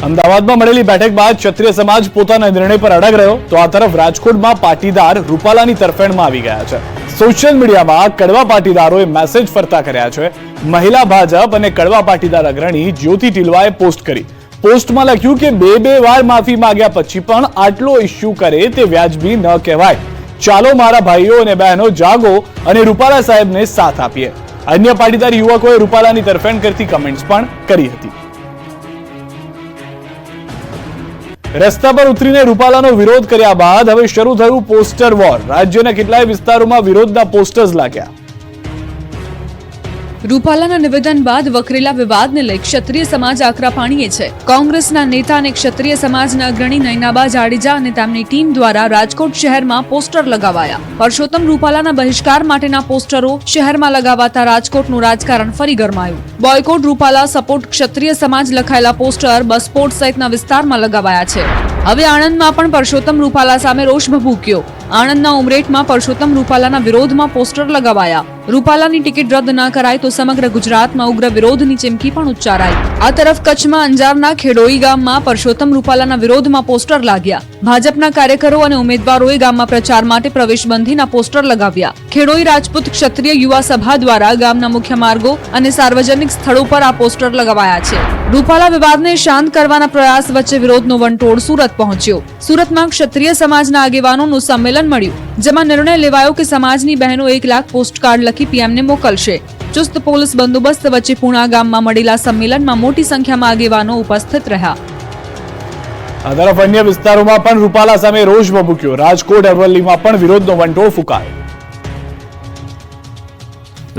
અમદાવાદમાં મળેલી બેઠક બાદ ક્ષત્રિય સમાજ પોતાના નિર્ણય પર અડગ રહ્યો તો આ તરફ રાજકોટમાં પાટીદાર રૂપાલાની તરફેણમાં આવી ગયા છે। સોશિયલ મીડિયામાં કડવા પાટીદારોએ મેસેજ ફરતા કર્યા છે। મહિલા ભાજપ અને કડવા પાટીદાર અગ્રણી જ્યોતિ ટિલવાએ પોસ્ટ કરી। પોસ્ટમાં લખ્યું કે બે વાર માફી માંગ્યા પછી પણ આટલો ઇશ્યુ કરે તે વ્યાજબી ન કહેવાય। ચાલો મારા ભાઈઓ અને બહેનો જાગો અને રૂપાલા સાહેબને સાથ આપીએ। અન્ય પાટીદાર યુવકોએ રૂપાલાની તરફેણ કરતી કમેન્ટ્સ પણ કરી હતી। રસ્તા પર ઉતરીને રૂપાલાનો વિરોધ કર્યા બાદ હવે શરૂ થયું પોસ્ટર વોર। રાજ્યના કેટલાય વિસ્તારોમાં વિરોધના પોસ્ટર્સ લાગ્યા। રૂપાલાના નિવેદન બાદ વકરેલા વિવાદને લઈ ક્ષત્રિય સમાજ આકરા પાણીએ છે। કોંગ્રેસના નેતા અને ક્ષત્રિય સમાજના અગ્રણી નયનાબા જાડેજા અને તેમની ટીમ દ્વારા રાજકોટ શહેરમાં પોસ્ટર લગાવાયા। પરસોત્તમ રૂપાલાના બહિષ્કાર માટેના પોસ્ટરો શહેરમાં લગાવાતા રાજકોટનું રાજકારણ ફરી ગરમાયું। બોયકોટ રૂપાલા સપોર્ટ ક્ષત્રિય સમાજ લખાયેલા પોસ્ટર બસપોર્ટ સહિતના વિસ્તારમાં લગાવાયા છે। હવે આણંદમાં પણ પરસોત્તમ રૂપાલા સામે રોષ ભભૂક્યો। આણંદના ઉમરેઠમાં પરસોત્તમ રૂપાલાના વિરોધમાં પોસ્ટર લગાવાયા। રૂપાલાની ટિકિટ રદ ન કરાય તો સમગ્ર ગુજરાતમાં ઉગ્ર વિરોધની ચીમકી પણ ઉચ્ચારાઈ। આ તરફ કચ્છમાં અંજારના ખેડોઈ ગામમાં પરસોત્તમ રૂપાલાના વિરોધમાં પોસ્ટર લાગ્યા। ભાજપના કાર્યકરો અને ઉમેદવારોએ ગામમાં પ્રચાર માટે પ્રવેશબંધીના પોસ્ટર લગાવ્યા। ખેડોઈ રાજપૂત ક્ષત્રિય યુવા સભા દ્વારા ગામના મુખ્ય માર્ગો અને સાર્વજનિક સ્થળો પર આ પોસ્ટર લગાવાયા છે। રૂપાલા વિવાદને શાંત કરવાના પ્રયાસ વચ્ચે વિરોધનો વંટોળ સુરત પહોંચ્યો। સુરતમાં ક્ષત્રિય સમાજના આગેવાનોનું સંમેલન મળ્યું, જેમાં નિર્ણય લેવાયો કે સમાજની બહેનો 1 લાખ પોસ્ટકાર્ડ લખી પીએમને મોકલશે। ચુસ્ત પોલીસ બંદોબસ્ત વચ્ચે પૂણા ગામમાં મળેલા સંમેલનમાં મોટી સંખ્યામાં આગેવાનો ઉપસ્થિત રહ્યા। આ તરફ અન્ય વિસ્તારોમાં પણ રૂપાલા સામે રોષ ભભૂક્યો। રાજકોટ અરવલ્લીમાં પણ વિરોધનો વંટોળ ફૂંકાયો।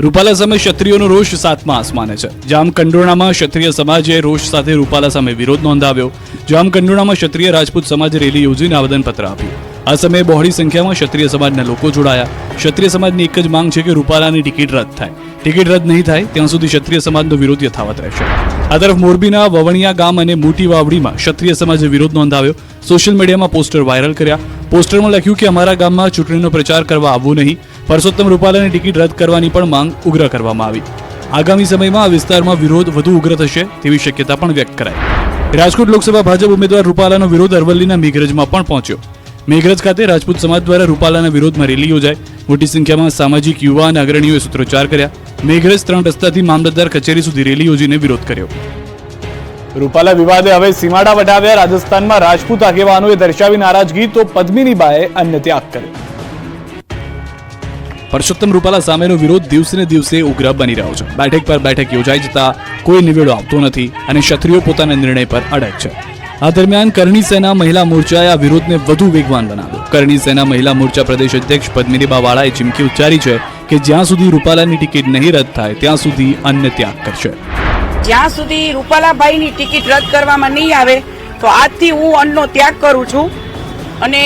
રૂપાલા સામે ક્ષત્રિયોનો રોષ સાતમા આસમાને છે। જામકંડોરણામાં ક્ષત્રિય સમાજે રોષ સાથે રૂપાલા સામે વિરોધ નોંધાવ્યો। જામકંડોરણામાં ક્ષત્રિય રાજપૂત સમાજે રેલી યોજીને આવેદનપત્ર આપ્યું। આ સમયે બહોળી સંખ્યામાં ક્ષત્રિય સમાજના લોકો જોડાયા। ક્ષત્રિય સમાજની એક જ માંગ છે કે રૂપાલાની ટિકિટ રદ થાય। ટિકિટ રદ નહીં થાય ત્યાં સુધી ક્ષત્રિય સમાજનો વિરોધ યથાવત રહેશે। આ તરફ મોરબીના વવણિયા ગામ અને મોટી વાવડીમાં ક્ષત્રિય સમાજે વિરોધ નોંધાવ્યો। સોશિયલ મીડિયામાં પોસ્ટર વાયરલ કર્યા। પોસ્ટરમાં લખ્યું કે અમારા ગામમાં ચૂંટણીનો પ્રચાર કરવા આવવું નહીં। પરસોત્તમ રૂપાલાની ટિકિટ રદ કરવાની પણ માંગ ઉગ્ર કરવામાં આવી। આગામી સમયમાં આ વિસ્તારમાં વિરોધ વધુ ઉગ્ર થશે તેવી શક્યતા પણ વ્યક્ત કરાઈ। રાજકોટ લોકસભા ભાજપ ઉમેદવાર રૂપાલાનો વિરોધ અરવલ્લીના મેઘરજમાં પણ પહોંચ્યો। મેઘરજ ખાતે રાજપૂત સમાજ દ્વારા રૂપાલાના વિરોધમાં રેલી યોજાઈ। મોટી સંખ્યામાં સામાજિક યુવા અને અગ્રણીઓએ સૂત્રોચ્ચાર કર્યા। મેઘરજ 3 રસ્તાથી મામલતદાર કચેરી સુધી રેલી યોજીને વિરોધ કર્યો। રૂપાલા વિવાદે હવે સીમાડા વટાવ્યા। રાજસ્થાનમાં રાજપૂત આગેવાનોએ દર્શાવી નારાજગી તો પદ્મિનીબાએ અન્ય ત્યાગ કર્યો। પરસોત્તમ રૂપાલા સામેનો વિરોધ દિવસે દિવસે ઉગ્ર બની રહ્યો છે। બેઠક પર બેઠક યોજાઈ જતા કોઈ નિવેડો આવતો નથી અને ક્ષત્રિયો પોતાના નિર્ણય પર અડગ છે। આ દરમિયાન કરણી સેના મહિલા મોરચાએ આ વિરોધને વધુ વેગવાન બનાવ્યો। કરણી સેના મહિલા મોરચા પ્રદેશ અધ્યક્ષ પદ્મિનીબા વાળાએ ચીમકી ઉચ્ચારી છે કે જ્યાં સુધી રૂપાલાની ટિકિટ નહીં રદ થાય ત્યાં સુધી અન્ય ત્યાગ કરશે। જ્યાં સુધી રૂપાલાભાઈની ટિકિટ રદ કરવામાં નહીં આવે તો આજથી હું અન્નનો ત્યાગ કરું છું અને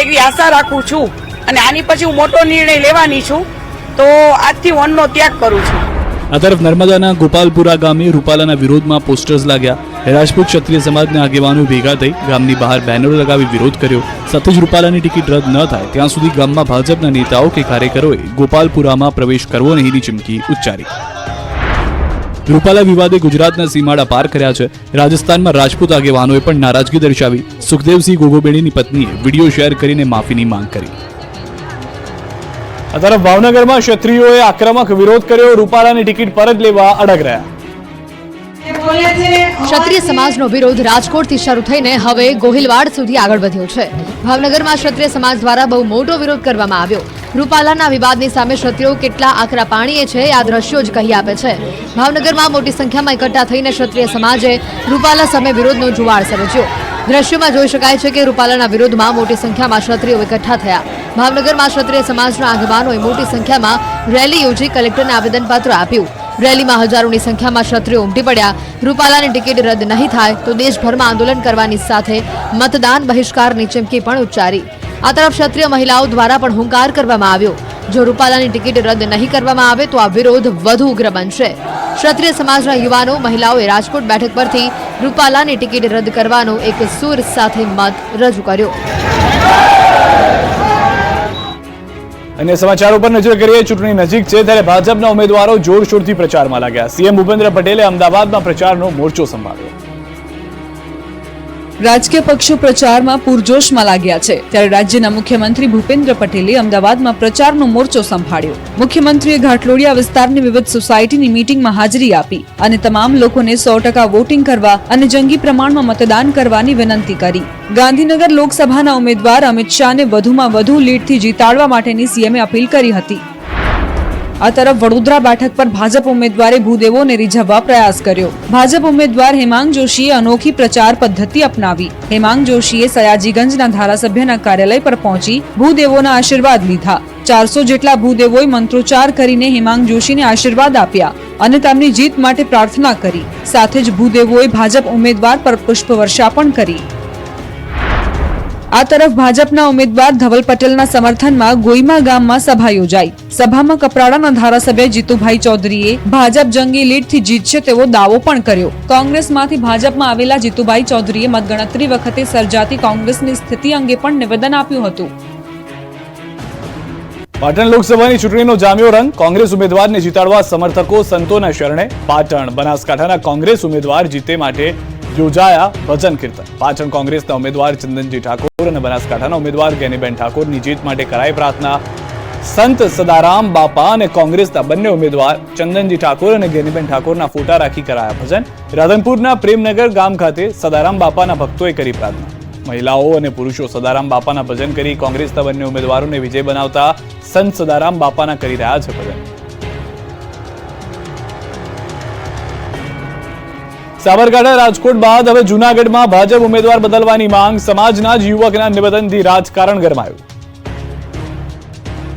એવી આશા રાખું છું અને આની પછી હું મોટો નિર્ણય લેવાની છું તો આજથી હું અન્નનો ત્યાગ કરું છું। આ તરફ નર્મદાના ગોપાલપુરા ગામે રૂપાલાના વિરોધમાં પોસ્ટર્સ લાગ્યા। રાજપૂત ક્ષત્રિય સમાજના આગેવાનો ભેગા થઈ ગામની બહાર બેનરો લગાવી વિરોધ કર્યો। સાથે જ રૂપાલાની ટિકિટ રદ ન થાય ત્યાં સુધી ગામમાં ભાજપના નેતાઓ કે કાર્યકરોએ ગોપાલપુરામાં પ્રવેશ કરવો નહીંની ચીમકી ઉચ્ચારી। રૂપાલા વિવાદે ગુજરાતના સીમાડા પાર કર્યા છે। રાજસ્થાનમાં રાજપૂત આગેવાનોએ પણ નારાજગી દર્શાવી। સુખદેવસિંહ ગોગોબેડીની પત્નીએ વિડીયો શેર કરીને માફીની માંગ કરી। આ તરફ ભાવનગરમાં ક્ષત્રિયોએ આક્રમક વિરોધ કર્યો। રૂપાલાની ટિકિટ પરત લેવા અડગ રહ્યા। ક્ષત્રિય સમાજનો વિરોધ રાજકોટથી શરૂ થઈને હવે ગોહિલવાડ સુધી આગળ વધ્યો છે। ભાવનગરમાં ક્ષત્રિય સમાજ દ્વારા બહુ મોટો વિરોધ કરવામાં આવ્યો। રૂપાલાના વિવાદની સામે ક્ષત્રિયો કેટલા આકરા પાણીએ છે આ દ્રશ્યો જ કહી આપે છે। ભાવનગરમાં મોટી સંખ્યામાં એકઠા થઈને ક્ષત્રિય સમાજે રૂપાલા સામે વિરોધનો જુવાળ સર્જ્યો। દ્રશ્યોમાં જોઈ શકાય છે કે રૂપાલાના વિરોધમાં મોટી સંખ્યામાં ક્ષત્રિયો એકઠા થયા। ભાવનગરમાં ક્ષત્રિય સમાજના આગેવાનોએ મોટી સંખ્યામાં રેલી યોજી કલેક્ટરને આવેદનપત્ર આપ્યું। રેલીમાં હજારોની સંખ્યામાં ક્ષત્રિયો ઉમટી પડ્યા। રૂપાલાની ટિકિટ રદ નહીં થાય તો દેશભરમાં આંદોલન કરવાની સાથે મતદાન બહિષ્કારની ચીમકી પણ ઉચ્ચારી। આ તરફ ક્ષત્રિય મહિલાઓ દ્વારા પણ હુંકાર કરવામાં આવ્યો। જો રૂપાલાની ટિકિટ રદ નહીં કરવામાં આવે તો આ વિરોધ વધુ ઉગ્ર બનશે। ક્ષત્રિય સમાજના યુવાનો મહિલાઓએ રાજકોટ બેઠક પરથી રૂપાલાની ટિકિટ રદ કરવાનો એક સૂર સાથે મત રજૂ કર્યો। अन्य समाचारों पर नजर करिए। चूंटणी नजीक है त्यारे भाजपना उम्मीदवारों जोरशोरथी प्रचार में लाग्या। सीएम भूपेन्द्र पटेले अमदावाद में प्रचार नो मोर्चो संभाळ्यो। રાજકીય પક્ષો પ્રચારમાં પૂરજોશમાં લાગ્યા છે ત્યારે રાજ્યના મુખ્યમંત્રી ભૂપેન્દ્ર પટેલે અમદાવાદમાં પ્રચારનો મોરચો સંભાળ્યો. મુખ્યમંત્રીએ ઘાટલોડિયા વિસ્તારની વિવિધ સોસાયટીની મીટિંગમાં હાજરી આપી અને તમામ લોકોને 100% વોટિંગ કરવા અને જંગી પ્રમાણમાં મતદાન કરવાની વિનંતી કરી. ગાંધીનગર લોકસભાના ઉમેદવાર અમિત શાહને વધુમાં વધુ લીડથી જીતાડવા માટેની સીએમએ અપીલ કરી હતી. આ તરફ વડોદરા બેઠક પર ભાજપ ઉમેદવારે ભૂદેવોને રીઝવવા પ્રયાસ કર્યો. ભાજપ ઉમેદવાર હેમાંગ જોશીએ અનોખી પ્રચાર પદ્ધતિ અપનાવી. હેમાંગ જોશીએ સયાજીગંજના ધારાસભ્યના કાર્યાલય પર પહોંચી ભૂદેવોના આશીર્વાદ લીધા. 400 જેટલા ભૂદેવોએ મંત્રોચ્ચાર કરીને હેમાંગ જોશીને આશીર્વાદ આપ્યા અને તેમની જીત માટે પ્રાર્થના કરી. સાથે જ ભૂદેવોએ ભાજપ ઉમેદવાર પર પુષ્પવર્ષા પણ કરી. આ તરફ ભાજપના ઉમેદવાર ધવલ પટેલના સમર્થનમાં ગોઈમા ગામમાં સભા યોજાઈ. સભામાં કપરાડાના ધારાસભ્ય જીતુભાઈ ચૌધરીએ ભાજપ જંગી લીડથી જીતશે તેવો દાવો પણ કર્યો. કોંગ્રેસમાંથી ભાજપમાં આવેલા જીતુભાઈ ચૌધરીએ મતગણતરી વખતે સર્જાતી કોંગ્રેસની સ્થિતિ અંગે પણ નિવેદન આપ્યું હતું. પાટણ લોકસભાની ચૂંટણીનો જામ્યો રંગ. કોંગ્રેસ ઉમેદવારને જીતાડવા સમર્થકો સંતોના શરણે. પાટણ બનાસકાંઠાના કોંગ્રેસ ઉમેદવાર જીતે માટે યોજાયા ભજન કીર્તન. પાટણ કોંગ્રેસના ઉમેદવાર ચંદનજી ઠાકોર અને બનાસકાંઠાના ઉમેદવાર જ્ઞાનીબેન ઠાકોરની જીત માટે કરાઈ પ્રાર્થના. સંત સદારામ બાપા અને કોંગ્રેસના બંને ઉમેદવાર ચંદનજી ઠાકોર અને જ્ઞાનીબેન ઠાકોરના ફોટા રાખી કરાયા ભજન. રાધનપુરના પ્રેમનગર ગામ ખાતે સદારામ બાપાના ભક્તોએ કરી પ્રાર્થના. મહિલાઓ અને પુરુષો સદારામ બાપાના ભજન કરી કોંગ્રેસના બંને ઉમેદવારોને વિજય બનાવતા સંત સદારામ બાપાના કરી રહ્યા છે ભજન. સાબરકાંઠા રાજકોટ બાદ હવે જૂનાગઢમાં ભાજપ ઉમેદવાર બદલવાની માંગ. સમાજના જ યુવકના નિવેદનથી રાજકારણ ગરમાયું.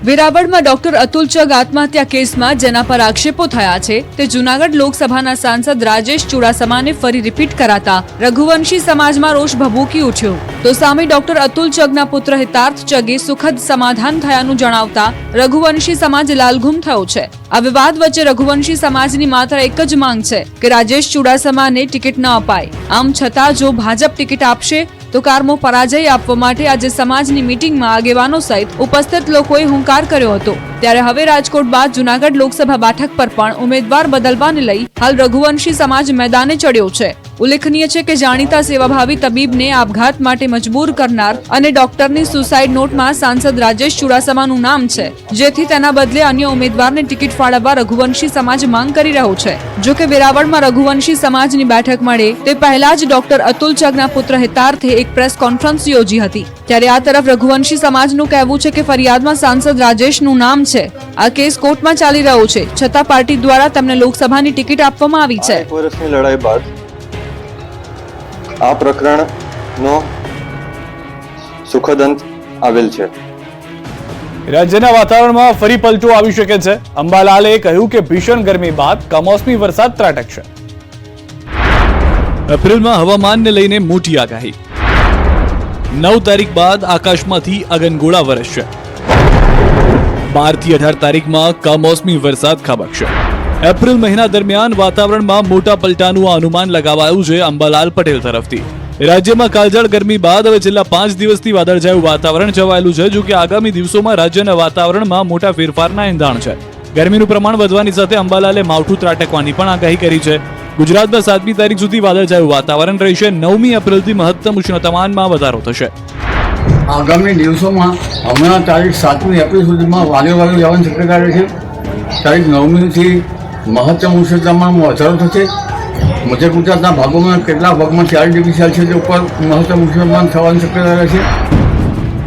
વેરાવળમાં ડોક્ટર અતુલ ચગ આત્મહત્યા કેસમાં જેના પર આક્ષેપો થયા છે તે જૂનાગઢ લોકસભાના સાંસદ રાજેશ ચુડાસમાને ફરી રિપીટ કરાતા રઘુવંશી સમાજમાં રોષ ભભૂકી ઉઠ્યો. તો સામે ડોક્ટર અતુલ ચગના પુત્ર હિતાર્થ ચગે સુખદ સમાધાન થયાનું જણાવતા રઘુવંશી સમાજ લાલઘુમ થયો છે. આ વિવાદ વચ્ચે રઘુવંશી સમાજની માત્ર એક જ માંગ છે કે રાજેશ ચુડાસમાને ટિકિટ ન અપાય. આમ છતાં જો ભાજપ ટિકિટ આપશે તો કારમો પરાજય આપવા માટે આજે સમાજની મીટિંગમાં આગેવાનો સહિત ઉપસ્થિત લોકોએ હુંકાર કર્યો હતો. ત્યારે હવે રાજકોટ બાદ જૂનાગઢ લોકસભા બેઠક પર પણ ઉમેદવાર બદલવાને લઈ હાલ રઘુવંશી સમાજ મેદાને ચડ્યો છે. ઉલ્લેખનીય છે કે જાણીતા સેવાભાવી તબીબને આપઘાત માટે મજબૂર કરનાર અને ડોક્ટરની સુસાઇડ નોટમાં સાંસદ રાજેશ ચુડાસમાનું નામ છે, જેથી તેના બદલે અન્ય ઉમેદવારને ટિકિટ ફાળવવા રઘુવંશી સમાજ માંગ કરી રહ્યો છે. જો કે વેરાવળમાં રઘુવંશી સમાજની બેઠક મળે તે પહેલા જ ડોક્ટર અતુલ ચગના પુત્ર હિતાર્થે એક પ્રેસ કોન્ફરન્સ યોજી હતી. ત્યારે આ તરફ રઘુવંશી સમાજનું કહેવું છે કે ફરિયાદમાં સાંસદ રાજેશનું નામ છે. આ કેસ કોર્ટમાં ચાલી રહ્યો છે, છતાં પાર્ટી દ્વારા તેમને લોકસભાની ટિકિટ આપવામાં આવી છે. વર્ષની લડાઈ બાદ આ પ્રકરણનો સુખદ અંત આવેલ છે. રાજ્યના વાતાવરણમાં ફરી પલટો આવી શકે છે. અંબાલાલે કહ્યું કે ભીષણ ગરમી બાદ કમોસમી વરસાદ ત્રાટકશે. એપ્રિલમાં હવામાનને લઈને મોટી આગાહી. 9 તારીખ બાદ આકાશમાંથી અગનગોળા વરસશે. 12 થી 18 તારીખમાં કમોસમી વરસાદ ખાબકશે. એપ્રિલ મહિના દરમિયાન વાતાવરણમાં મોટા પલટાનું અનુમાન લગાવાયું છે અંબાલાલ પટેલ તરફથી. રાજ્યમાં કાળઝાળ ગરમી બાદ હવે છેલ્લા 5 દિવસથી વાદળછાયું વાતાવરણ છવાયેલું છે. જો કે આગામી દિવસોમાં રાજ્યના વાતાવરણમાં મોટા ફેરફારના એંધાણ છે. ગરમીનું પ્રમાણ વધવાની સાથે અંબાલાલે માવઠું ત્રાટકવાની પણ આગાહી કરી છે. ગુજરાતમાં 7મી તારીખ સુધી વાદળછાયું વાતાવરણ રહેશે. 9મી એપ્રિલથી મહત્તમ ઉષ્ણતામાનમાં વધારો થશે. આગામી દિવસોમાં હમણાં તારીખ 7મી એપ્રિલ સુધીમાં વાદળવાળું જવાની શક્યતા રહેશે. તારીખ 9મીથી મહત્તમ ઉષ્ણતામાનમાં વધારો થશે. મધ્ય ગુજરાતના ભાગોમાં કેટલાક ભાગમાં 4 ડિગ્રી સેલ્સિયસ ઉપર મહત્તમ ઉષ્ણતામાન થવાની શક્યતા રહેશે.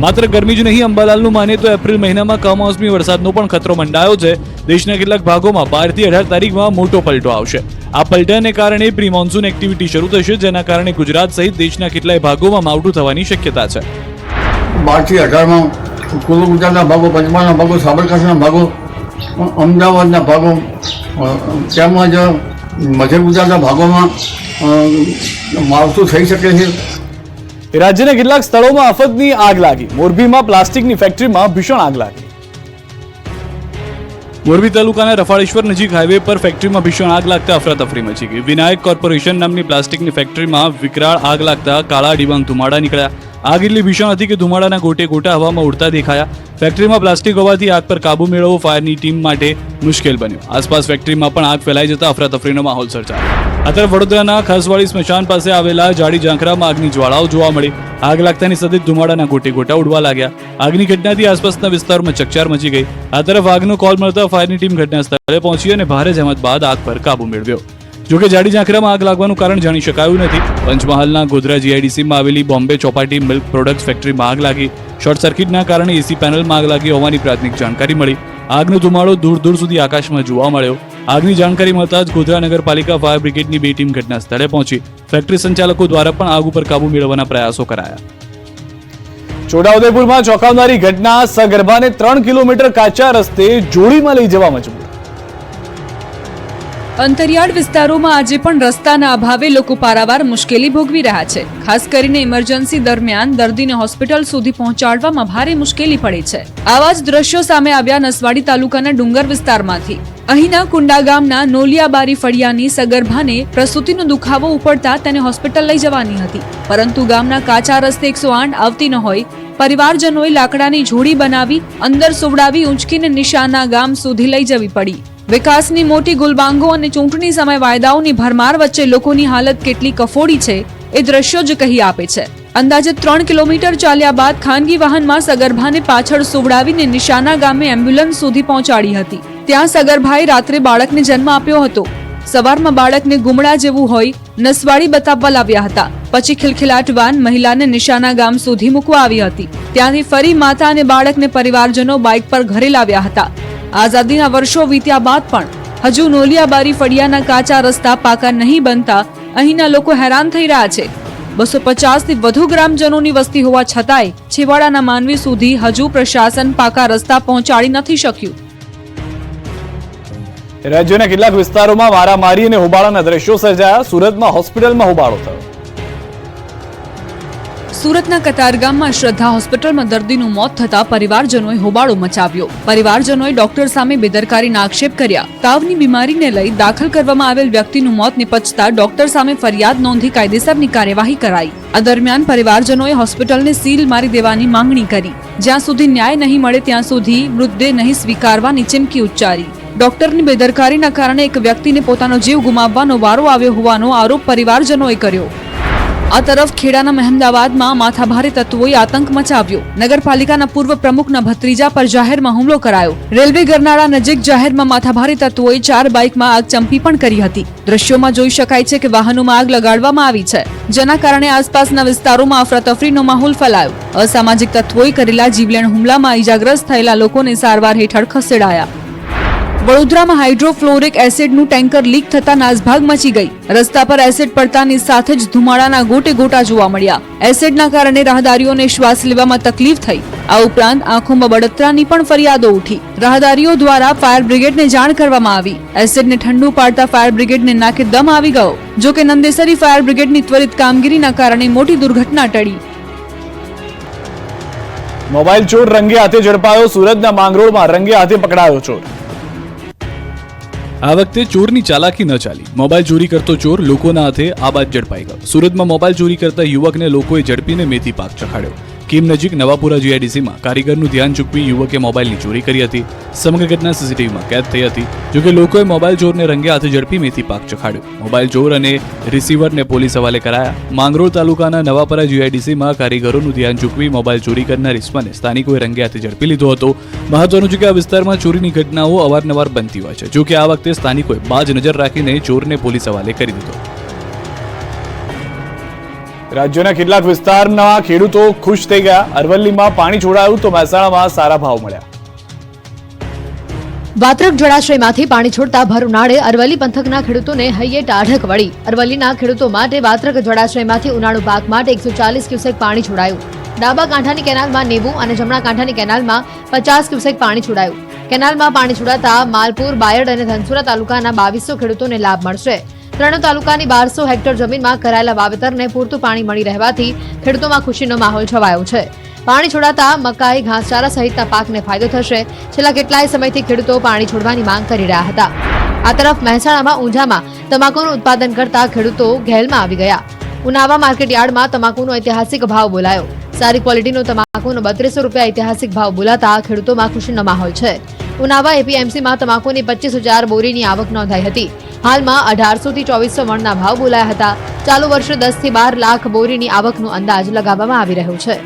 માત્ર ગરમી જ નહીં, અંબાલાલનું માને તો એપ્રિલ મહિનામાં કમોસમી વરસાદનો પણ ખતરો મંડાયો છે. દેશના કેટલાક ભાગોમાં 12 થી 18 તારીખમાં મોટો પલટો આવશે. આ પલટાને કારણે પ્રી મોન્સૂન એક્ટિવિટી શરૂ થશે, જેના કારણે ગુજરાત સહિત દેશના કેટલાય ભાગોમાં માવઠું થવાની શક્યતા છે. 12 થી 18માં પૂર્વ ગુજરાતના ભાગો, પંચમહાલના ભાગો, સાબરકાંઠાના ભાગો, અમદાવાદના ભાગો તેમજ મધ્ય ગુજરાતના ભાગોમાં માવઠું થઈ શકે છે. રાજ્યના કેટલાક સ્થળોમાં આફતની આગ લાગી. મોરબીમાં પ્લાસ્ટિકની ફેક્ટરીમાં ભીષણ આગ લાગી. મોરબી તાલુકાના રફાળેશ્વર નજીક હાઈવે પર ફેક્ટરીમાં ભીષણ આગ લાગતા અફરાતફરી મચી ગઈ. વિનાયક કોર્પોરેશન નામની પ્લાસ્ટિકની ફેક્ટરીમાં વિકરાળ આગ લાગતા કાળા ડિબાંગ ધુમાડા નીકળ્યા. આગ એટલી ભીષણ હતી કે ધુમાડાના ગોટે ગોટા હવામાં ઉડતા દેખાયા. ફેક્ટરીમાં પ્લાસ્ટિક હોવાથી આગ પર કાબુ મેળવવો ફાયરની ટીમ માટે મુશ્કેલ બન્યો. આસપાસ ફેક્ટરીમાં પણ આગ ફેલાઈ જતા અફરાતફરીનો માહોલ સર્જાયો. આ તરફ વડોદરાના ખાસવાડી સ્મશાન પાસે આવેલા જાડી ઝાંખરામાં આગની જ્વાળાઓ જોવા મળી. આગ લાગતાની સાથે ધુમાડાના ગોટે ગોટા ઉડવા લાગ્યા. આગની ઘટનાથી આસપાસના વિસ્તારોમાં ચકચાર મચી ગઈ. આ તરફ આગનો કોલ મળતા ફાયરની ટીમ ઘટના સ્થળે પહોંચી અને ભારે જહેમત બાદ આગ પર કાબુ મેળવ્યો. જોકે જાડી ઝાંખરામાં આગ લાગવાનું કારણ જાણી શકાયું નથી. પંચમહાલના ગોધરા જીઆઈડીસીમાં આવેલી બોમ્બે ચોપાટી મિલ્ક પ્રોડક્ટ્સ ફેક્ટરીમાં આગ લાગી. શોર્ટ સર્કિટના કારણે એસી પેનલમાં આગ લાગી હોવાની પ્રાથમિક જાણકારી મળી. આગનો ધુમાડો દૂર દૂર સુધી આકાશમાં જોવા મળ્યો. આગની જાણકારી મળતા જ ગોધરા નગરપાલિકા ફાયર બ્રિગેડની 2 ટીમ ઘટના સ્થળે પહોંચી. ફેક્ટરી સંચાલકો દ્વારા પણ આગ ઉપર કાબુ મેળવવાના પ્રયાસો કરાયા. છોટાઉદેપુરમાં ચોંકાવનારી ઘટના. સગર્ભાને 3 કિલોમીટર કાચા રસ્તે જોડીમાં લઈ જવા મજબૂર. અંતરિયાળ વિસ્તારોમાં આજે પણ રસ્તાના અભાવે લોકો પારાવાર મુશ્કેલી ભોગવી રહ્યા છે. ખાસ કરીને ઇમરજન્સી દરમિયાન દર્દીને હોસ્પિટલ સુધી પહોંચાડવામાં ભારે મુશ્કેલી પડે છે. આવા જ દ્રશ્યો સામે આવ્યા નસવાડી તાલુકાના ડુંગર વિસ્તારમાંથી. અહીંના કુંડા ગામના નોલિયાબારી ફળિયાની સગર્ભાને પ્રસૂતિનો દુખાવો ઉપડતા તેને હોસ્પિટલ લઈ જવાની હતી, પરંતુ ગામના કાચા રસ્તે 108 આવતી ન હોય પરિવારજનોએ લાકડાની જોડી બનાવી અંદર સુવડાવી ઊંચકીને નિશાના ગામ સુધી લઈ જવી પડી. વિકાસની મોટી ગુલબાંગો અને ચૂંટણી સમય વાયદાઓની ભરમાર વચ્ચે લોકોની હાલત કેટલી કફોડી છે એ દ્રશ્યો જ કહી આપે છે. અંદાજે 3 કિલોમીટર ચાલ્યા બાદ ખાનગી વાહનમાં સગર્ભાને પાછળ સુવડાવીને નિશાના ગામે એમ્બ્યુલન્સ સુધી પહોંચાડી હતી. ત્યાં સગર્ભાએ રાત્રે બાળકને જન્મ આપ્યો હતો. સવારમાં બાળકને ગુમડા જેવું હોય નસવાડી બતાવવા લાવ્યા હતા. પછી ખિલખિલાટ વાન મહિલાને નિશાના ગામ સુધી મૂકવા આવી હતી. ત્યાંથી ફરી માતા અને બાળકને પરિવારજનો બાઇક પર ઘરે લાવ્યા હતા. આઝાદીના વર્ષો વીત્યા બાદ પણ હજુ નોલિયાબારી ફળિયાના કાચા રસ્તા પાકા નહીં બનતા અહીંના લોકો હેરાન થઈ રહ્યા છે. 250 થી વધુ ગ્રામજનોની વસ્તી હોવા છતાંય છેવાડાના માનવી સુધી હજુ પ્રશાસન પાકા રસ્તા પહોંચાડી નથી શક્યું. રાજ્યના કેટલાક વિસ્તારોમાં મારામારી અને હોબાળાના દ્રશ્યો સર્જાયા. સુરતમાં હોસ્પિટલમાં હોબાળો થયો. સુરતના કતારગામમાં શ્રદ્ધા હોસ્પિટલમાં દર્દીનું મોત થતા પરિવારજનોએ હોબાળો મચાવ્યો. પરિવારજનોએ ડોક્ટર સામે બેદરકારીના આક્ષેપ કર્યા. તાવની બીમારીને લઈ દાખલ કરવામાં આવેલ વ્યક્તિનું મોત નિપજતા ડોક્ટર સામે ફરિયાદ નોંધી કાયદેસરની કાર્યવાહી કરાઈ. આ દરમિયાન પરિવારજનોએ હોસ્પિટલને સીલ મારી દેવાની માંગણી કરી. જ્યાં સુધી ન્યાય નહીં મળે ત્યાં સુધી મૃતદેહ નહીં સ્વીકારવાની ચીમકી ઉચ્ચારી. ડોક્ટરની બેદરકારીના કારણે એક વ્યક્તિને પોતાનો જીવ ગુમાવવાનો વારો આવ્યો હોવાનો આરોપ પરિવારજનોએ કર્યો. આ તરફ ખેડાના મહેમદાવાદમાં માથાભારે તત્વોએ આતંક મચાવ્યો. નગરપાલિકાના પૂર્વ પ્રમુખના ભત્રીજા પર જાહેરમાં હુમલો કરાયો. રેલવે ગરનાળા નજીક જાહેરમાં માથાભારે તત્વોએ 4 બાઇકમાં આગચંપી પણ કરી હતી. દ્રશ્યોમાં જોઈ શકાય છે કે વાહનોમાં આગ લગાડવામાં આવી છે, જેના કારણે આસપાસના વિસ્તારોમાં અફરાતફરીનો માહોલ ફેલાયો. અસામાજિક તત્વોએ કરેલા જીવલેણ હુમલામાં ઈજાગ્રસ્ત થયેલા લોકોને સારવાર હેઠળ ખસેડાયા. વડોદરામાં હાઇડ્રોફ્લોરિક એસિડનું ટેન્કર લીક થતા નાસભાગ મચી ગઈ. રસ્તા પર એસિડ પડતાની સાથે જ ધુમાડાના ગોટે ગોટા જોવા મળ્યા. એસિડના કારણે રાહદારીઓને શ્વાસ લેવામાં તકલીફ થઈ. આ ઉપરાંત આંખોમાં બળતરાની પણ ફરિયાદો ઉઠી. રાહદારીઓ દ્વારા ફાયર બ્રિગેડને જાણ કરવામાં આવી. એસિડને ઠંડુ પાડતા ફાયર બ્રિગેડને નાકે દમ આવી ગયો. જોકે નંદેસરી ફાયર બ્રિગેડની ત્વરિત કામગીરીના કારણે મોટી દુર્ઘટના ટળી. મોબાઈલ ચોર રંગે હાથે ઝડપાયો. સુરતના માંગરોળમાં રંગે હાથે પકડાયો ચોર. આ વખતે ચોરની ચાલાકી ન ચાલી. મોબાઈલ ચોરી કરતો ચોર લોકોના હાથે આ બાદ ઝડપાઈ ગયો. સુરતમાં મોબાઈલ ચોરી કરતા યુવકને લોકોએ ઝડપીને મેથી પાક ચખાડ્યો. કીમ નજીક નવાપુરા જીઆઈડીસીમાં કારીગરનું ધ્યાન ચૂકવી યુવકે મોબાઈલની ચોરી કરી હતી. સમગ્ર ઘટના સીસીટીવીમાં કેદ થઈ હતી. જોકે લોકોએ મોબાઈલ ચોરને રંગે હાથે ઝડપી મેથી પાક ચખાડ્યો. મોબાઈલ ચોર અને રિસીવરને પોલીસ હવાલે કરાયા. માંગરોળ તાલુકાના નવાપરા જીઆઈડીસીમાં કારીગરોનું ધ્યાન ચૂકવી મોબાઈલ ચોરી કરનાર ઇસમાને સ્થાનિકોએ રંગે હાથે ઝડપી લીધો હતો. મહત્વનું છે કે આ વિસ્તારમાં ચોરીની ઘટનાઓ અવારનવાર બનતી હોય છે. જોકે આ વખતે સ્થાનિકોએ બાજ નજર રાખીને ચોરને પોલીસ હવાલે કરી દીધો. રાજ્યના કેટલાક વિસ્તારના ખેડૂતો ખુશ થઈ ગયા. અરવલ્લીમાં પાણી છોડાયું તો મહેસાણામાં સારા ભાવ મળ્યા. વાત્રક જળાશયમાંથી પાણી છોડતા ભર ઉનાળે અરવલ્લી પંથકના ખેડૂતોને હૈયે ટાઢક વળી. અરવલ્લીના ખેડૂતો માટે વાત્રક જળાશયમાંથી ઉનાળુ પાક માટે 140 ક્યુસેક પાણી છોડાયું. ડાબા કાંઠાની કેનાલમાં 90 અને જમણા કાંઠાની કેનાલમાં 50 ક્યુસેક પાણી છોડાયું. કેનાલમાં પાણી છોડાતા માલપુર, બાયડ અને ધનસુરા તાલુકાના 2200 ખેડૂતોને લાભ મળશે. ત્રણેય તાલુકાની 1200 હેક્ટર જમીનમાં કરાયેલા વાવેતરને પૂરતું પાણી મળી રહેવાથી ખેડૂતોમાં ખુશીનો માહોલ છવાયો છે. પાણી છોડાતા મકાઈ, ઘાસચારા સહિતના પાકને ફાયદો થશે. છેલ્લા કેટલાય સમયથી ખેડૂતો પાણી છોડવાની માંગ કરી રહ્યા હતા. આ તરફ મહેસાણામાં ઊંઝામાં તમાકુનું ઉત્પાદન કરતા ખેડૂતો ઘેલમાં આવી ગયા. ઉનાવા માર્કેટ યાર્ડમાં તમાકુનો ઐતિહાસિક ભાવ બોલાયો. સારી ક્વોલિટીનો તમાકુનો 3200 રૂપિયા ઐતિહાસિક ભાવ બોલાતા ખેડૂતોમાં ખુશીનો માહોલ છે. ઉનાવા એપીએમસીમાં તમાકુની 25,000 બોરીની આવક નોંધાઈ હતી. હાલમાં 1800 થી 2400 મણના ભાવ બોલાયા હતા. ચાલુ વર્ષે 10 થી 12 લાખ બોરીની આવકનો અંદાજ લગાવવામાં આવી રહ્યો છે.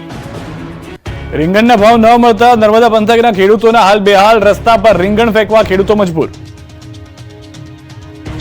રીંગણના ભાવ ન મળતા નર્મદા પંથકના ખેડૂતોના હાલ બેહાલ, રસ્તા પર રીંગણ ફેંકવા ખેડૂતો મજબૂર.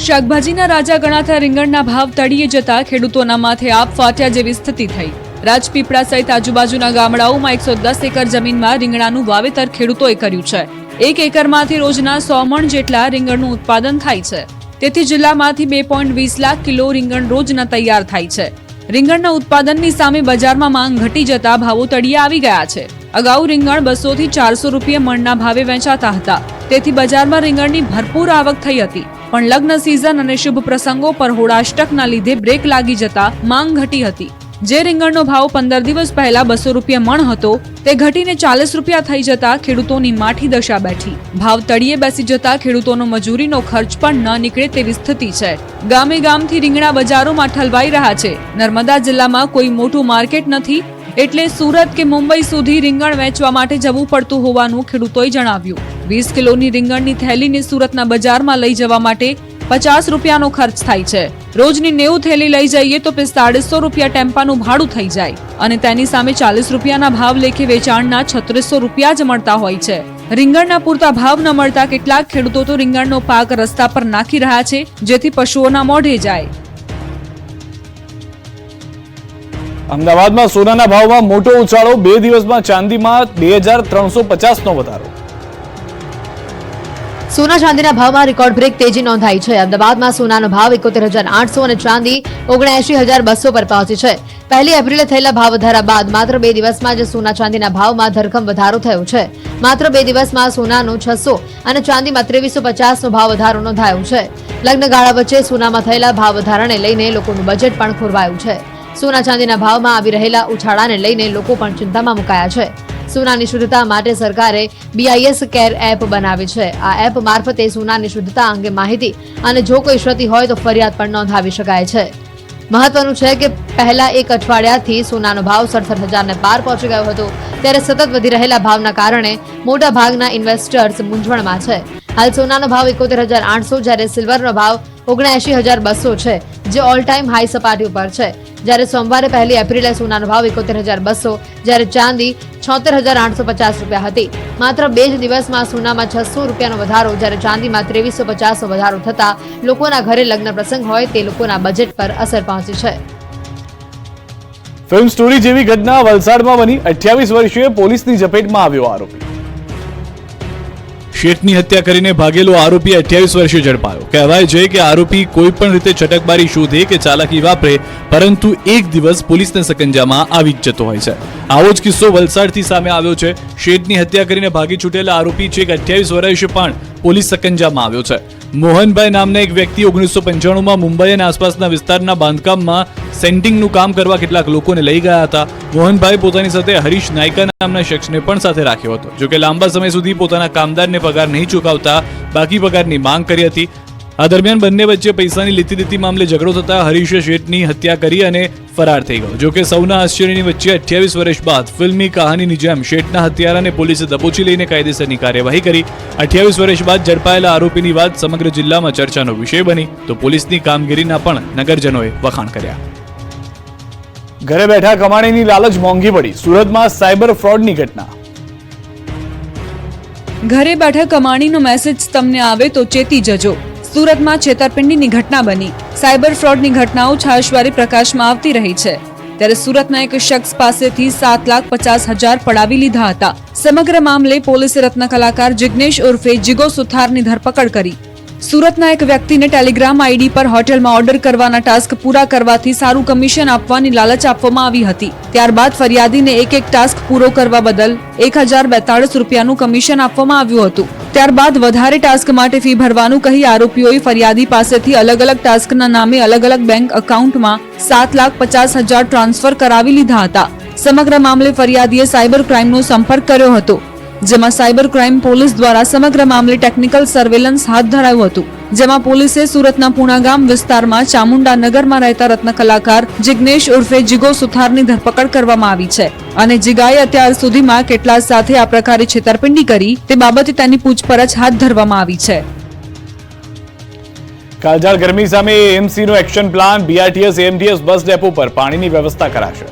શાકભાજીના રાજા ગણાતા રીંગણના ભાવ તળિયે જતા ખેડૂતોના માથે આપ ફાટ્યા જેવી સ્થિતિ થઈ. રાજપીપળા સહિત આજુબાજુના ગામડાઓમાં 110 એકર જમીનમાં રીંગણાનું વાવેતર ખેડૂતોએ કર્યું છે. 1 એકરમાંથી રોજના 100 મણ જેટલા રીંગણનું ઉત્પાદન થાય છે. તેથી જિલ્લામાંથી 2.20 લાખ કિલો રીંગણ રોજના તૈયાર થાય છે. રીંગણના ઉત્પાદનની સામે બજારમાં માંગ ઘટી જતા ભાવો તળિયે આવી ગયા છે. અગાઉ રીંગણ 200 થી 400 રૂપિયા મણના ભાવે વેચાતા હતા. તેથી બજારમાં રીંગણની ભરપૂર આવક થઈ હતી. પણ લગ્ન સિઝન અને શુભ પ્રસંગો પર હોળાષ્ટકના લીધે બ્રેક લાગી જતા માંગ ઘટી હતી. જે રીંગણનો ભાવ 15 દિવસ પહેલા 200 રૂપિયા મણ હતો તે ઘટીને 40 રૂપિયા થઈ જતા ખેડૂતોની માઠી દશા બેઠી. ભાવ તળિયે બેસી જતા ખેડૂતોનો મજૂરીનો ખર્ચ પણ ન નીકળે તેવી સ્થિતિ છે. ગામે ગામથી રીંગણા બજારોમાં ઠલવાઈ રહ્યા છે. નર્મદા જિલ્લામાં કોઈ મોટું માર્કેટ નથી એટલે સુરત કે મુંબઈ સુધી રીંગણ વેચવા માટે જવું પડતું હોવાનું ખેડૂતોએ જણાવ્યું. 20 કિલોની રીંગણની થેલીને સુરતના બજારમાં લઈ જવા માટે 50 રૂપિયાનો ખર્ચ થાય છે. રોજની 90 થેલી લઈ જઈએ તો 4500 રૂપિયા ટેમ્પાનું ભાડું થઈ જાય અને તેની સામે 40 રૂપિયાના ભાવ લેખે વેચાણના 3600 રૂપિયા જ મળતા હોય છે. રીંગણના પૂરતા ભાવ ન મળતા કેટલાક ખેડૂતો તો રીંગણનો પાક રસ્તા પર નાખી રહ્યા છે, જેથી પશુઓના મોઢે જાય. અમદાવાદમાં સોનાના ભાવમાં મોટો ઉછાળો, 2 દિવસમાં ચાંદીમાં 2350નો વધારો. સોના ચાંદીના ભાવમાં રેકોર્ડ બ્રેક તેજી નોંધાઈ છે. અમદાવાદમાં સોનાનો ભાવ 71,800 અને ચાંદી 79,200 પર પહોંચી છે. 1 એપ્રિલે થયેલા ભાવ વધારા બાદ માત્ર 2 દિવસમાં જ સોના ચાંદીના ભાવમાં ધરખમ વધારો થયો છે. માત્ર 2 દિવસમાં સોનાનો 600 અને ચાંદીમાં 2350નો ભાવ વધારો નોંધાયો છે. લગ્નગાળા વચ્ચે સોનામાં થયેલા ભાવ વધારાને લઈને લોકોનું બજેટ પણ ખોરવાયું છે. સોના ચાંદીના ભાવમાં આવી રહેલા ઉછાળાને લઈને લોકો પણ ચિંતામાં મુકાયા છે. સોનાની શુદ્ધતા માટે સરકારે BIS કેર એપ બનાવી છે. આ એપ મારફતે સોનાની શુદ્ધતા અંગે માહિતી અને જો કોઈ ક્ષતિ હોય તો ફરિયાદ પણ નોંધાવી શકાય છે. મહત્વનું છે કે પહેલા એક અઠવાડિયાથી સોનાનો ભાવ 67,000ને પાર પહોંચી ગયો હતો. ત્યારે સતત વધી રહેલા ભાવના કારણે મોટા ભાગના ઇન્વેસ્ટર્સ મૂંઝવણમાં છે. હાલ સોનાનો ભાવ 71,800 જ્યારે સિલ્વરનો ભાવ 79,200 છે, જે ઓલ ટાઈમ હાઈ સપાટી ઉપર છે. જ્યારે સોમવારે 1 એપ્રિલે સોનાનો ભાવ 71,200 જ્યારે ચાંદી 76,850 રૂપિયા હતી. માત્ર 2 જ દિવસમાં સોનામાં 600 રૂપિયાનો વધારો જ્યારે ચાંદીમાં 2350નો વધારો થતા લોકોના ઘરે લગ્ન પ્રસંગ હોય તે લોકોના બજેટ પર અસર પહોંચી છે. ફિલ્મ સ્ટોરી જેવી ઘટના વલસાડમાં બની. 28 વર્ષીય પોલીસની ઝપેટમાં આવ્યો આરોપી. શેઠની હત્યા કરીને ભાગેલો આરોપી 28 વર્ષે ઝડપાયો. કહેવાય છે કે આરોપી કોઈ પણ રીતે છટકબારી શોધે કે ચાલાકી વાપરે, પરંતુ એક દિવસ પોલીસના સકંજામાં આવી જ જતો હોય છે. આવો જ કિસ્સો વલસાડથી સામે આવ્યો છે. શેઠની હત્યા કરીને ભાગી છૂટેલા આરોપી છેક 28 વર્ષે પણ પોલીસ સકંજામાં આવ્યો છે. મોહનભાઈ નામના એક વ્યક્તિ 1995માં મુંબઈ અને આસપાસના વિસ્તારના બાંધકામમાં સેન્ટિંગનું કામ કરવા કેટલાક લોકોને લઈ ગયા હતા. મોહનભાઈ પોતાની સાથે હરીશ નાયકા નામના શખ્સને પણ સાથે રાખ્યો હતો. જોકે લાંબા સમય સુધી પોતાના કામદારને પગાર નહીં ચૂકવતા બાકી પગારની માંગ કરી હતી. આ દરમિયાન બંને વચ્ચે પૈસાની લીતી દીતી મામલે ઝઘડો થતા હરીશે શેઠની હત્યા કરી અને ફરાર થઈ ગયો. જોકે સૌના આશ્ચર્યની વચ્ચે 28 વર્ષ બાદ ફિલ્મની કહાનીની જેમ શેઠના હત્યારાને પોલીસે દબોચી લઈને કાયદેસરની કાર્યવાહી કરી. 28 વર્ષ બાદ ઝડપાયેલા આરોપીની વાત સમગ્ર જિલ્લામાં ચર્ચાનો વિષય બની તો પોલીસની કામગીરીના પણ નગરજનોએ વખાણ કર્યા. ઘરે બેઠા કમાણીની લાલચ મોંઘી પડી. સુરતમાં સાયબર ફ્રોડની ઘટના. ઘરે બેઠા કમાણીનો મેસેજ તમને આવે તો ચેતી જજો. સુરતમાં છેતરપિંડીની ઘટના બની. સાયબર ફ્રોડની ઘટનાઓ છાશવારે પ્રકાશમાં આવતી રહી છે. ત્યારે સુરતના એક શખ્સ પાસેથી 7,50,000 પડાવી લીધા હતા. સમગ્ર મામલે પોલીસે રત્ન કલાકાર જિગ્નેશ ઉર્ફે જીગો સુથારની ધરપકડ કરી. સુરતના એક વ્યક્તિને ટેલિગ્રામ આઈડી પર હોટેલમાં ઓર્ડર કરવાના ટાસ્ક પૂરા કરવાથી સારું કમિશન આપવાની લાલચ આપવામાં આવી હતી. ત્યારબાદ ફરિયાદીને એક ટાસ્ક પૂરો કરવા બદલ 1,042 રૂપિયાનું કમિશન આપવામાં આવ્યું હતું. ત્યારબાદ વધારે ટાસ્ક માટે ફી ભરવાનું કહી આરોપીઓએ ફરિયાદી પાસેથી અલગ અલગ ટાસ્કના નામે અલગ અલગ બેંક એકાઉન્ટમાં 7,50,000 ટ્રાન્સફર કરાવી લીધા હતા. સમગ્ર મામલે ફરિયાદીએ સાયબર ક્રાઇમનો સંપર્ક કર્યો હતો. જેમાં સાયબર ક્રાઇમ પોલીસ દ્વારા સમગ્ર મામલે ટેકનિકલ સર્વેલન્સ હાથ ધરાયું હતું, જેમાં પોલીસે સુરતના પુણાગામ વિસ્તારમાં ચામુંડા નગરમાં રહેતા રત્ન કલાકાર જિગ્નેશ ઉર્ફે જીગો સુથારની ધરપકડ કરવામાં આવી છે અને જીગાએ અત્યાર સુધીમાં કેટલા સાથે આ પ્રકારે છેતરપિંડી કરી તે બાબતે તેની પૂછપરછ હાથ ધરવામાં આવી છે. કાળઝાળ ગરમી સામે એએમસી નો action plan. BRTS AMTS bus depot પર પાણીની વ્યવસ્થા કરાશે.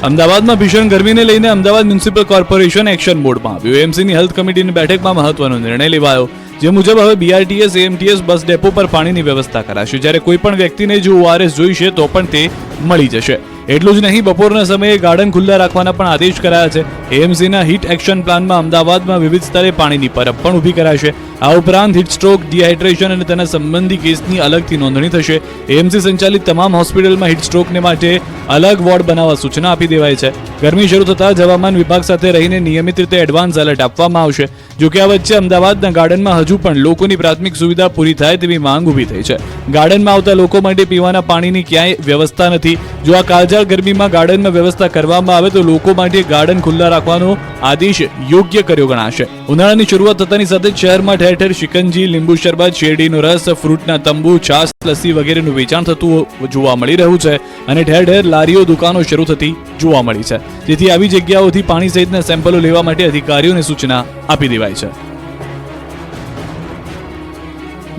અમદાવાદમાં ભીષણ ગરમીને લઈને અમદાવાદ મ્યુનિસિપલ કોર્પોરેશન એક્શન મોડમાં આવ્યું. એએમસીની હેલ્થ કમિટીની બેઠકમાં મહત્વનો નિર્ણય લેવાયો, જે મુજબ હવે બીઆરટીએસ એએમટીએસ બસ ડેપો પર પાણીની વ્યવસ્થા કરાશે. જ્યારે કોઈ પણ વ્યક્તિને જો ઓઆરએસ જોઈશે તો પણ તે મળી જશે. એટલું જ નહીં, બપોરના સમયે ગાર્ડન ખુલ્લા રાખવાના પણ આદેશ કરાયા છે. એએમસીના હીટ એક્શન પ્લાનમાં અમદાવાદમાં વિવિધ સ્તરે પાણીની પરબ પણ ઊભી કરાશે. આ ઉપરાંત હીટ સ્ટ્રોક, ડિહાઇડ્રેશન અને તેના સંબંધી કેસની અલગથી નોંધણી થશે. એએમસી સંચાલિત તમામ હોસ્પિટલમાં હીટ સ્ટ્રોકને માટે અલગ વોર્ડ બનાવવા સૂચના આપી દેવાઈ છે. ગરમી શરૂ થતાં જ હવામાન વિભાગ સાથે રહીને નિયમિત રીતે એડવાન્સ એલર્ટ આપવામાં આવશે. જોકે આ વચ્ચે અમદાવાદના ગાર્ડનમાં હજુ પણ લોકોની પ્રાથમિક સુવિધા પૂરી થાય તેવી માંગ ઊભી થઈ છે. ગાર્ડનમાં આવતા લોકો માટે પીવાના પાણીની ક્યાંય વ્યવસ્થા નથી. જો આ કાળઝાળ ગરમીમાં ગાર્ડનમાં વ્યવસ્થા કરવામાં આવે તો લોકો માટે ગાર્ડન ખુલ્લા રાખવાનો આદેશ યોગ્ય કર્યો ગણાશે. ઉનાળાની શરૂઆત થતાની સાથે જ શહેરમાં ઠેર ઠેર શિકંજી, લીંબુ શરબત, શેરડીનો રસ, ફ્રૂટના તંબુ, છાશ, લસ્સી વગેરેનું વેચાણ થતું જોવા મળી રહ્યું છે અને ઠેર ઠેર લારીઓ, દુકાનો શરૂ થતી જોવા મળી છે. જેથી આવી જગ્યાઓથી પાણી સહિતના સેમ્પલો લેવા માટે અધિકારીઓને સૂચના આપી દેવાઈ છે.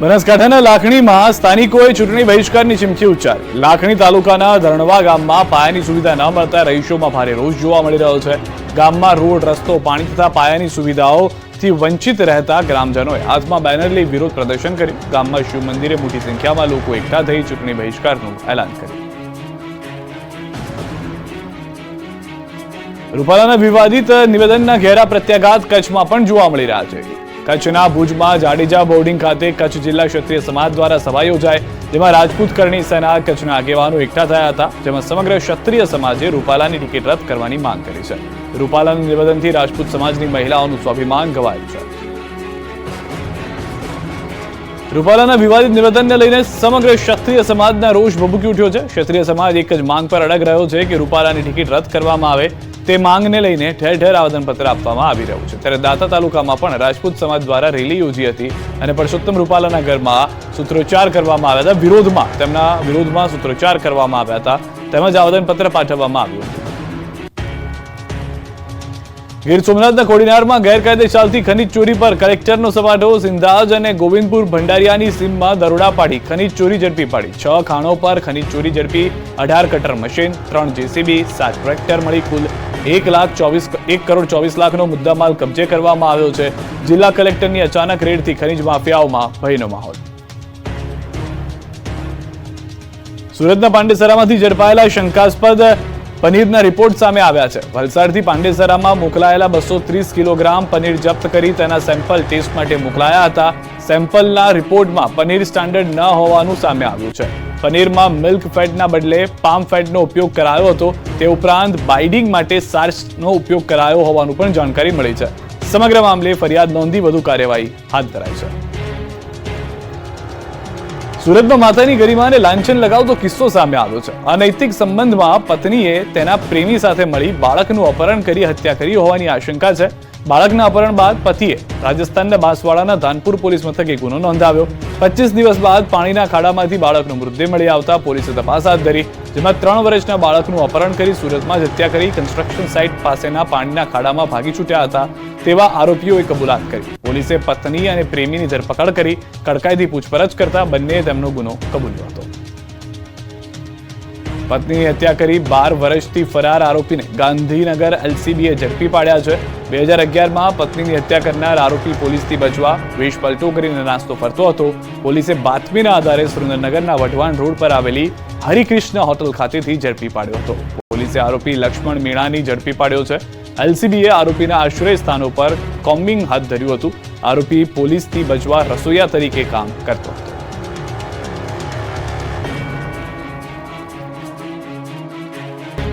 બનાસકાંઠાના લાખણીમાં સ્થાનિકોએ ચૂંટણી બહિષ્કારની ચીમકી ઉચ્ચારી. લાખણી તાલુકાના ધરણવા ગામમાં પાયાની સુવિધા ન મળતા રહીશોમાં ભારે રોષ જોવા મળી રહ્યો છે. ગામમાં રોડ, રસ્તો, પાણી તથા પાયાની સુવિધાઓથી વંચિત રહેતા ગ્રામજનોએ હાથમાં બેનર લઈ વિરોધ પ્રદર્શન કર્યું. ગામમાં શિવ મંદિરે મોટી સંખ્યામાં લોકો એકઠા થઈ ચૂંટણી બહિષ્કારનું એલાન કર્યું. રૂપાલાના વિવાદિત નિવેદનના ઘેરા પ્રત્યાઘાત કચ્છમાં પણ જોવા મળી રહ્યા છે. કચ્છના ભુજમાં જાડેજા બોર્ડિંગ ખાતે કચ્છ જિલ્લા ક્ષત્રિય સમાજ દ્વારા સભા યોજાઈ, જેમાં રાજપૂત કરણી સેના કચ્છના આગેવાનો એકઠા થયા હતા. જેમાં સમગ્ર ક્ષત્રિય સમાજે રૂપાલાની ટિકિટ રદ કરવાની માંગ કરી છે. રૂપાલાના નિવેદનથી રાજપૂત સમાજની મહિલાઓનું સ્વાભિમાન ઘવાયું છે. રૂપાલાના વિવાદિત નિવેદનને લઈને સમગ્ર ક્ષત્રિય સમાજના રોષ ભભૂકી ઉઠ્યો છે. ક્ષત્રિય સમાજ એક જ માંગ પર અડગ રહ્યો છે કે રૂપાલાની ટિકિટ રદ કરવામાં આવે. તે માંગને લઈને ઠેર ઠેર આવેદનપત્ર આપવામાં આવી રહ્યું છે. ત્યારે દાંતા તાલુકામાં પણ રાજપૂત સમાજ દ્વારા રેલી યોજી હતી અને પરસોત્તમ રૂપાલાના ઘરમાં સૂત્રોચ્ચાર કરવામાં આવ્યા હતા. તેમના વિરોધમાં સૂત્રોચ્ચાર કરવામાં આવ્યા હતા તેમજ આવેદનપત્ર પાઠવવામાં આવ્યું હતું. ગીર સોમનાથના કોડીનારમાં ગેરકાયદે ચાલતી ખનીજ ચોરી પર કલેક્ટરનો સપાટો. સિંધાજ અને ગોવિંદપુર ભંડારિયાની સીમમાં દરોડા પાડી ખનીજ ચોરી ઝડપી પાડી. 6 ખાણો પર ખનીજ ચોરી ઝડપી. 18 કટર મશીન, 3 જેસીબી, 7 ટ્રેક્ટર મળી કુલ 1,24 લાખનો મુદ્દામાલ કબજે કરવામાં આવ્યો છે. જિલ્લા કલેક્ટરની અચાનક રેડથી ખનીજ માફિયાઓમાં ભયનો માહોલ. સુરતના પાંડેસરામાંથી ઝડપાયેલા શંકાસ્પદ પનીરના રિપોર્ટ સામે આવ્યા છે. વલસાડથી પાંડેસરામાં મોકલાયેલા 230 કિલોગ્રામ પનીર જપ્ત કરી તેના સેમ્પલ ટેસ્ટ માટે મોકલાયા હતા. સેમ્પલના રિપોર્ટમાં પનીર સ્ટાન્ડર્ડ ન હોવાનું સામે આવ્યું છે. પનીરમાં મિલ્ક ફેટના બદલે પામ ફેટનો ઉપયોગ કરાયો હતો. તે ઉપરાંત બાઇડિંગ માટે સાર્ચનો ઉપયોગ કરાયો હોવાનું પણ જાણકારી મળી છે. સમગ્ર મામલે ફરિયાદ નોંધી વધુ કાર્યવાહી હાથ ધરાઈ છે. સુરતમાં માતાની ગરિમાને લાંછન લગાવતો કિસ્સો સામે આવ્યો છે. અનૈતિક સંબંધમાં પત્નીએ તેના પ્રેમી સાથે મળી બાળકનું અપહરણ કરી હત્યા કરી હોવાની આશંકા છે. બાળકના અપહરણ બાદ પતિએ રાજસ્થાનના બાંસવાડાના ધાનપુર પોલીસ મથકે ગુનો નોંધાવ્યો. 25 દિવસ બાદ પાણીના ખાડામાંથી બાળકનો મૃતદેહ મળી આવતા પોલીસે તપાસ હાથ ધરી, જેમાં 3 વર્ષના બાળકનું અપહરણ કરી સુરતમાં જ હત્યા કરી કન્સ્ટ્રક્શન સાઇટ પાસેના પાણીના ખાડામાં ભાગી છૂટ્યા હતા તેવા આરોપીઓએ કબૂલાત કરી. પોલીસે પત્ની અને પ્રેમીની ધરપકડ કરી કડકાઈથી પૂછપરછ કરતા બંનેએ તેમનો ગુનો કબૂલ્યો હતો. પત્નીની હત્યા કરી 12 વર્ષથી ફરાર આરોપીને ગાંધીનગર એલસીબીએ ઝડપી પાડ્યા છે. 2011માં પત્નીની હત્યા કરનાર આરોપી પોલીસથી બચવા વેશ પલટો કરીને નાસ્તો ફરતો હતો. પોલીસે બાતમીના આધારે સુરેન્દ્રનગરના વઢવાણ રોડ પર આવેલી હરિકૃષ્ણ હોટલ ખાતેથી ઝડપી પાડ્યો હતો. પોલીસે આરોપી લક્ષ્મણ મીણાની ઝડપી પાડ્યો છે. એલસીબીએ આરોપીના આશ્રય સ્થાનો પર કોમ્બિંગ હાથ ધર્યું હતું. આરોપી પોલીસથી બચવા રસોઈયા તરીકે કામ કરતો હતો.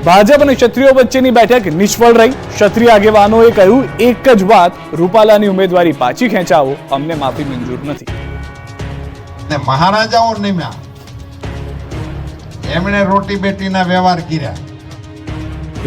ભાજપ અને ક્ષત્રિયો વચ્ચેની બેઠક નિષ્ફળ રહી. ક્ષત્રિય આગેવાનોએ કહ્યું એક જ વાત, રૂપાલાની ઉમેદવારી પાછી ખેંચાવો, અમને માફી મંજૂર નથી. મહારાજાઓ નિમ્યા એમણે રોટી બેટીના વ્યવહાર કર્યા.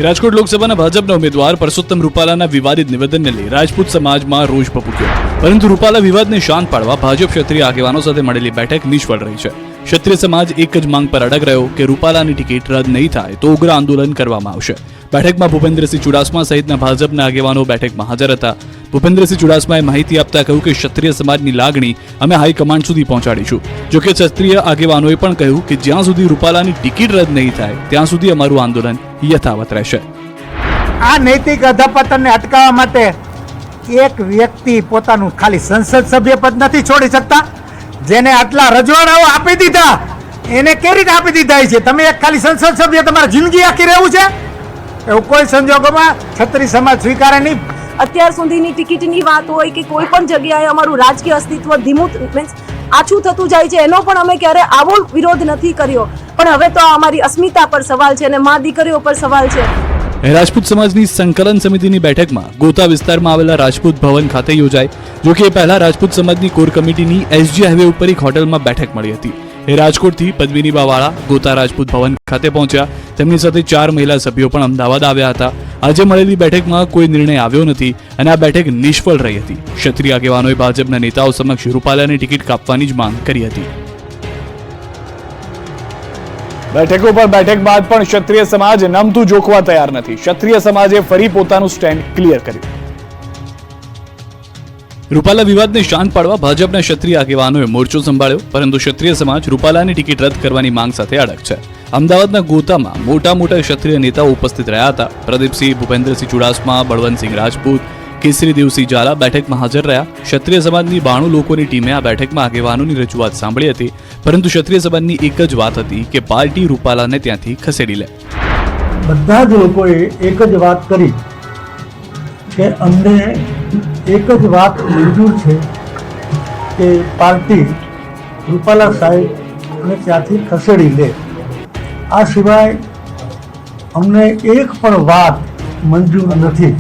રાજકોટ લોકસભાના ભાજપના ઉમેદવાર પરસોત્તમ રૂપાલાના વિવાદિત નિવેદનને લઈ રાજપૂત સમાજમાં રોષ ભભૂક્યો, પરંતુ રૂપાલા વિવાદને શાંત પાડવા ભાજપ ક્ષત્રિય આગેવાનો સાથે મળેલી બેઠક નિષ્ફળ રહી છે. ક્ષત્રિય સમાજ એક જ માંગ પર અડગ રહ્યો કે રૂપાલાની ટિકિટ રદ નહીં થાય તો ઉગ્ર આંદોલન કરવામાં આવશે. બેઠકમાં ભૂપેન્દ્રસિંહ ચુડાસમા સહિતના ભાજપના આગેવાનો બેઠકમાં હાજર હતા. ભૂપેન્દ્રસિંહ ચુડાસમાએ માહિતી આપતા કહ્યું કે ક્ષત્રિય સમાજની લાગણી અમે હાઈકમાન્ડ સુધી પહોંચાડીશું. જોકે ક્ષત્રિય આગેવાનોએ પણ કહ્યું કે જ્યાં સુધી રૂપાલાની ટિકિટ રદ નહીં થાય ત્યાં સુધી અમારું આંદોલન યથાવત રહેશે. આ નૈતિક અધપતનને અટકાવવા માટે એક વ્યક્તિ પોતાનું ખાલી સંસદ સભ્ય પદ નથી છોડી શકતા. જેને આટલા રજવાડાઓ આપી દીધા એને કેવી રીતે આપી દીધા છે? તમે એક ખાલી સંસદ સભ્ય તમારી જિંદગી આખી રહેવું છે? એવું કોઈ સંજોગોમાં ક્ષત્રિય સમાજ સ્વીકારે નહીં. અત્યાર સુધીની ટિકિટની વાત હોય કે કોઈ પણ જગ્યાએ અમારું રાજકીય અસ્તિત્વ ધીમું મીન્સ આછું થતું જાય છે, એનો પણ અમે ક્યારે આવો વિરોધ નથી કર્યો. પણ હવે તો અમારી અસ્મિતા પર સવાલ છે અને મા દીકરીઓ પર સવાલ છે. રાજપૂત સમાજની સંકલન સમિતિની બેઠકમાં ગોતા વિસ્તારમાં આવેલા રાજપૂત ભવન ખાતે યોજાઈ. જોકે પહેલા રાજપૂત સમાજની કોર કમિટીની એસજી હાઈવે ઉપર એક હોટલમાં બેઠક મળી હતી. એ રાજકોટથી પદ્મિનીબા વાળા ગોતા રાજપૂત ભવન ખાતે પહોંચ્યા. તેમની સાથે 4 મહિલા સભ્યો પણ અમદાવાદ આવ્યા હતા. આજે મળેલી બેઠકમાં કોઈ નિર્ણય આવ્યો નથી અને આ બેઠક નિષ્ફળ રહી હતી. ક્ષત્રિય આગેવાનોએ ભાજપના નેતાઓ સમક્ષ રૂપાલાની ટિકિટ કાપવાની જ માંગ કરી હતી. બેઠકો પર બેઠક બાદ પણ ક્ષત્રિય સમાજ નમતું જોખવા તૈયાર નથી. ક્ષત્રિય સમાજે ફરી પોતાનું સ્ટેન્ડ ક્લિયર કર્યું. રૂપાલા વિવાદને શાંત પાડવા ભાજપના ક્ષત્રિય આગેવાનોએ મોરચો સંભાળ્યો, પરંતુ ક્ષત્રિય સમાજ રૂપાલાની ટિકિટ રદ કરવાની માંગ સાથે અડગ છે. અમદાવાદના ગોતામાં મોટા ક્ષત્રિય નેતાઓ ઉપસ્થિત રહ્યા હતા. પ્રદીપસિંહ, ભૂપેન્દ્રસિંહ ચુડાસમા, બળવંતસિંહ રાજપૂત, કેસરી દેવસિંહ ઝાલા બેઠકમાં હાજર રહ્યા. ક્ષત્રિય સમાજની 92 લોકોની ટીમે આ બેઠકમાં આગેવાનોની રજૂઆત સાંભળી હતી, પરંતુ ક્ષત્રિય સમાજની એક જ વાત હતી કે પાર્ટી રૂપાલાને ત્યાંથી ખસેડી લે. બધા જ લોકોએ એક જ વાત કરી કે અમને એક જ વાત મંજૂર છે કે પાર્ટી રૂપાલા સાહેબને ત્યાંથી ખસેડી લે. આ સિવાય અમને એક પણ વાત મંજૂર નથી.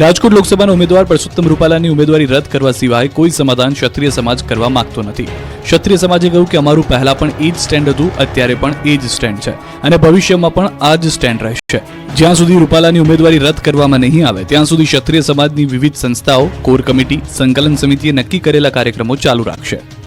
રાજકોટ લોકસભાના ઉમેદવાર પરસોત્તમ રૂપાલાની ઉમેદવારી રદ કરવા સિવાય કોઈ સમાધાન ક્ષત્રિય સમાજ કરવા માંગતો નથી. ક્ષત્રિય સમાજે કહ્યું કે અમારું પહેલા પણ એ જ સ્ટેન્ડ હતું, અત્યારે પણ એ જ સ્ટેન્ડ છે અને ભવિષ્યમાં પણ આ જ સ્ટેન્ડ રહેશે. જ્યાં સુધી રૂપાલાની ઉમેદવારી રદ કરવામાં નહીં આવે ત્યાં સુધી ક્ષત્રિય સમાજની વિવિધ સંસ્થાઓ, કોર કમિટી, સંકલન સમિતિએ નક્કી કરેલા કાર્યક્રમો ચાલુ રાખશે.